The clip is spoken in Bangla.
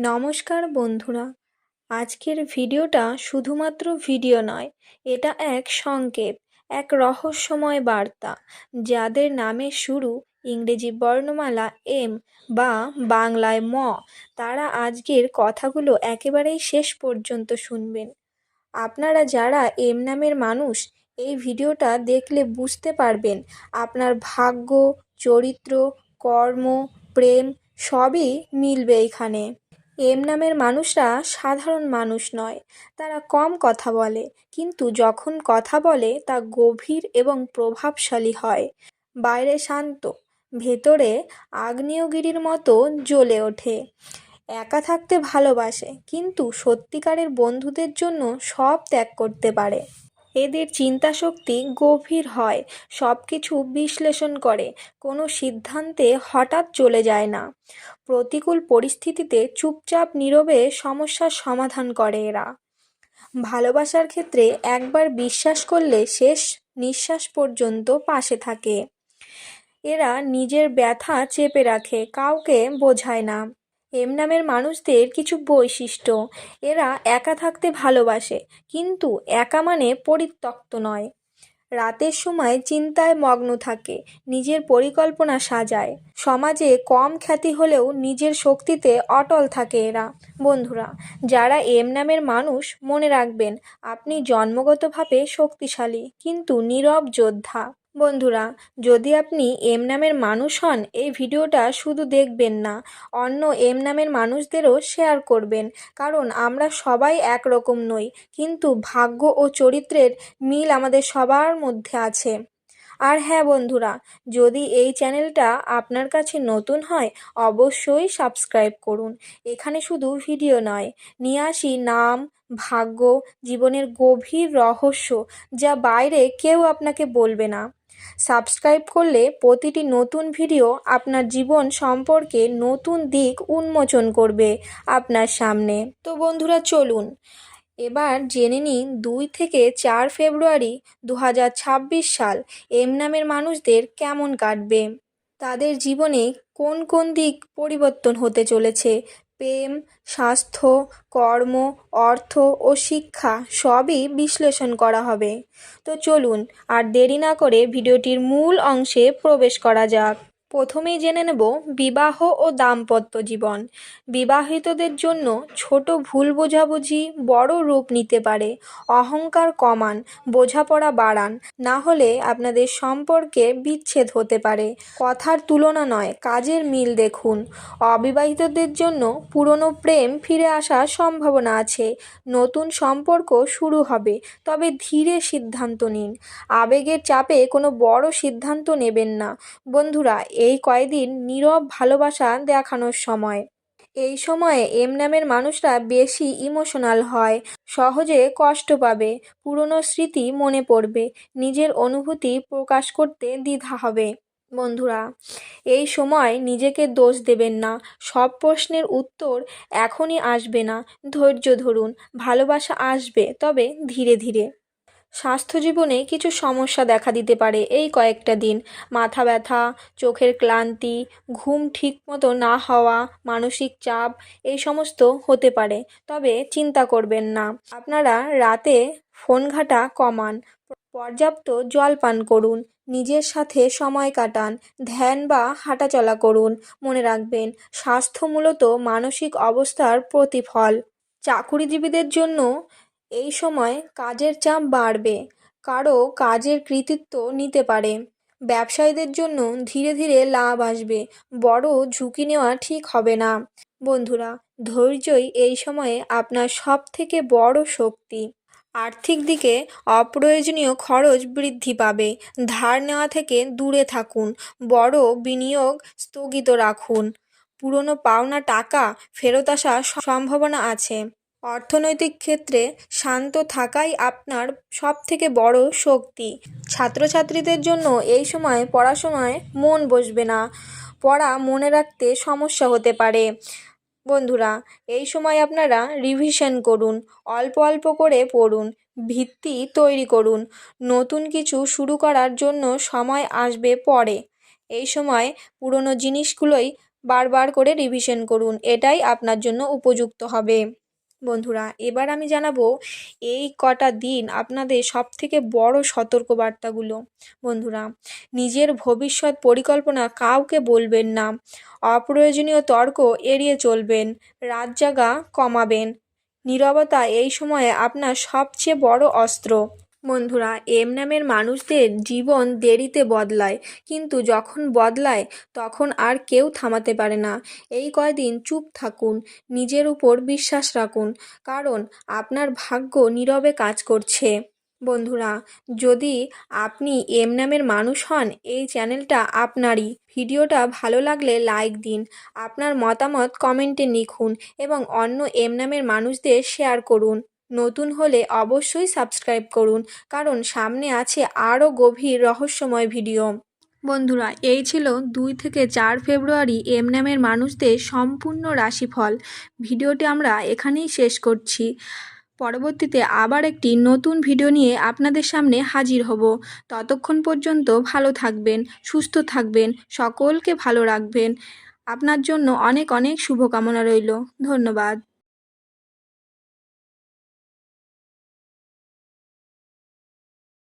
নমস্কার বন্ধুরা, আজকের ভিডিওটা শুধুমাত্র ভিডিও নয়, এটা এক সংকেত, এক রহস্যময় বার্তা। যাদের নামের শুরু ইংরেজি বর্ণমালা এম বা বাংলায় ম, তারা আজকের কথাগুলো একেবারেই শেষ পর্যন্ত শুনবেন। আপনারা যারা এম নামের মানুষ, এই ভিডিওটা দেখলে বুঝতে পারবেন আপনার ভাগ্য, চরিত্র, কর্ম, প্রেম সবই মিলবে এখানে। এম নামের মানুষরা সাধারণ মানুষ নয়, তারা কম কথা বলে, কিন্তু যখন কথা বলে তা গভীর এবং প্রভাবশালী হয়। বাইরে শান্ত, ভেতরে আগ্নেয়গিরির মতো জ্বলে ওঠে। একা থাকতে ভালোবাসে, কিন্তু সত্যিকারের বন্ধুদের জন্য সব ত্যাগ করতে পারে। এদের চিন্তাশক্তি গভীর হয়, সব কিছু বিশ্লেষণ করে, কোনো সিদ্ধান্তে হঠাৎ চলে যায় না। প্রতিকূল পরিস্থিতিতে চুপচাপ নীরবে সমস্যার সমাধান করে এরা। ভালোবাসার ক্ষেত্রে একবার বিশ্বাস করলে শেষ নিঃশ্বাস পর্যন্ত পাশে থাকে। এরা নিজের ব্যথা চেপে রাখে, কাউকে বোঝায় না। এম নামের মানুষদের কিছু বৈশিষ্ট্য: এরা একা থাকতে ভালোবাসে, কিন্তু একা মানে পরিত্যক্ত নয়। রাতের সময় চিন্তায় মগ্ন থাকে, নিজের পরিকল্পনা সাজায়। সমাজে কম খ্যাতি হলেও নিজের শক্তিতে অটল থাকে এরা। বন্ধুরা, যারা এম নামের মানুষ, মনে রাখবেন, আপনি জন্মগতভাবে শক্তিশালী, কিন্তু নীরব যোদ্ধা। বন্ধুরা, যদি আপনি এম নামের মানুষ হন, এই ভিডিওটা শুধু দেখবেন না, অন্য এম নামের মানুষদেরও শেয়ার করবেন, কারণ আমরা সবাই একরকম নই, কিন্তু ভাগ্য ও চরিত্রের মিল আমাদের সবার মধ্যে আছে। আর হ্যাঁ বন্ধুরা, যদি এই চ্যানেলটা আপনার কাছে নতুন হয়, অবশ্যই সাবস্ক্রাইব করুন। এখানে শুধু ভিডিও নয়, নিয়ে আসি নাম, ভাগ্য, জীবনের গভীর রহস্য, যা বাইরে কেউ আপনাকে বলবে না। সাবস্ক্রাইব করলে প্রতিটি নতুন ভিডিও আপনার জীবন সম্পর্কে নতুন দিক উন্মোচন করবে আপনার সামনে। তো বন্ধুরা, চলুন এবার জেনে নিন 2 থেকে 4 ফেব্রুয়ারি 2026 সাল এম নামের মানুষদের কেমন কাটবে। তাদের জীবনে কোন কোন দিক পরিবর্তন হতে চলেছে। প্রেম, স্বাস্থ্য, কর্ম, অর্থ ও শিক্ষা সবই বিশ্লেষণ করা হবে। তো চলুন আর দেরি না করে ভিডিওটির মূল অংশে প্রবেশ করা যাক। প্রথমেই জেনে নেব বিবাহ ও দাম্পত্য জীবন। বিবাহিতদের জন্য ছোট ভুল বোঝাবুঝি বড় রূপ নিতে পারে। অহংকার কমান, বোঝাপড়া বাড়ান, না হলে আপনাদের সম্পর্কে বিচ্ছেদ হতে পারে। কথার তুলনা নয়, কাজের মিল দেখুন। অবিবাহিতদের জন্য পুরনো প্রেম ফিরে আসার সম্ভাবনা আছে। নতুন সম্পর্ক শুরু হবে, তবে ধীরে সিদ্ধান্ত নিন। আবেগের চাপে কোনো বড় সিদ্ধান্ত নেবেন না। বন্ধুরা, এই কয়েকদিন নীরব ভালোবাসা দেখানোর সময়। এই সময়ে এম নামের মানুষরা বেশি ইমোশনাল হয়, সহজে কষ্ট পাবে, পুরনো স্মৃতি মনে পড়বে, নিজের অনুভূতি প্রকাশ করতে দ্বিধা হবে। বন্ধুরা, এই সময় নিজেকে দোষ দেবেন না, সব প্রশ্নের উত্তর এখনই আসবে না, ধৈর্য ধরুন, ভালোবাসা আসবে, তবে ধীরে ধীরে। স্বাস্থ্য জীবনে কিছু সমস্যা দেখা দিতে পারে এই কয়েকটা দিন। মাথা ব্যথা, চোখের ক্লান্তি, ঘুম ঠিকমতো না হওয়া, মানসিক চাপ, এই সমস্ত হতে পারে, তবে চিন্তা করবেন না। আপনারা রাতে ফোন ঘাঁটা কমান, পর্যাপ্ত জল পান করুন, নিজের সাথে সময় কাটান, ধ্যান বা হাঁটাচলা করুন। মনে রাখবেন, স্বাস্থ্য মূলত মানসিক অবস্থার প্রতিফল। চাকুরিজীবীদের জন্য এই সময় কাজের চাপ বাড়বে, কারো কাজের কৃতিত্ব নিতে পারে। ব্যবসায়ীদের জন্য ধীরে ধীরে লাভ আসবে, বড় ঝুঁকি নেওয়া ঠিক হবে না। বন্ধুরা, ধৈর্যই এই সময়ে আপনার সব থেকে বড় শক্তি। আর্থিক দিকে অপ্রয়োজনীয় খরচ বৃদ্ধি পাবে, ধার নেওয়া থেকে দূরে থাকুন, বড় বিনিয়োগ স্থগিত রাখুন। পুরনো পাওনা টাকা ফেরত আসার সম্ভাবনা আছে। অর্থনৈতিক ক্ষেত্রে শান্ত থাকাই আপনার সবথেকে বড় শক্তি। ছাত্রছাত্রীদের জন্য এই সময় পড়াশোনায় মন বসবে না, পড়া মনে রাখতে সমস্যা হতে পারে। বন্ধুরা, এই সময় আপনারা রিভিশন করুন, অল্প অল্প করে পড়ুন, ভিত্তি তৈরি করুন। নতুন কিছু শুরু করার জন্য সময় আসবে পরে। এই সময় পুরনো জিনিসগুলোই বারবার করে রিভিশন করুন, এটাই আপনার জন্য উপযুক্ত হবে। বন্ধুরা, এবার আমি জানাবো এই কটা দিন আপনাদের সবথেকে বড় সতর্কবার্তাগুলো। বন্ধুরা, নিজের ভবিষ্যৎ পরিকল্পনা কাউকে বলবেন না, অপ্রয়োজনীয় তর্ক এড়িয়ে চলবেন, রাত জাগা কমাবেন। নীরবতা এই সময়ে আপনার সবচেয়ে বড় অস্ত্র। বন্ধুরা, এম নামের মানুষদের জীবন দেরিতে বদলায়, কিন্তু যখন বদলায় তখন আর কেউ থামাতে পারে না। এই কয়দিন চুপ থাকুন, নিজের উপর বিশ্বাস রাখুন, কারণ আপনার ভাগ্য নীরবে কাজ করছে। বন্ধুরা, যদি আপনি এম নামের মানুষ হন, এই চ্যানেলটা আপনারই। ভিডিওটা ভালো লাগলে লাইক দিন, আপনার মতামত কমেন্টে লিখুন এবং অন্য এম নামের মানুষদের শেয়ার করুন। নতুন হলে অবশ্যই সাবস্ক্রাইব করুন, কারণ সামনে আছে আরও গভীর রহস্যময় ভিডিও। বন্ধুরা, এই ছিল 2 থেকে 4 ফেব্রুয়ারি এম নামের মানুষদের সম্পূর্ণ রাশিফল। ভিডিওটি আমরা এখানেই শেষ করছি। পরবর্তীতে আবার একটি নতুন ভিডিও নিয়ে আপনাদের সামনে হাজির হব। ততক্ষণ পর্যন্ত ভালো থাকবেন, সুস্থ থাকবেন, সকলকে ভালো রাখবেন। আপনার জন্য অনেক অনেক শুভকামনা রইল। ধন্যবাদ।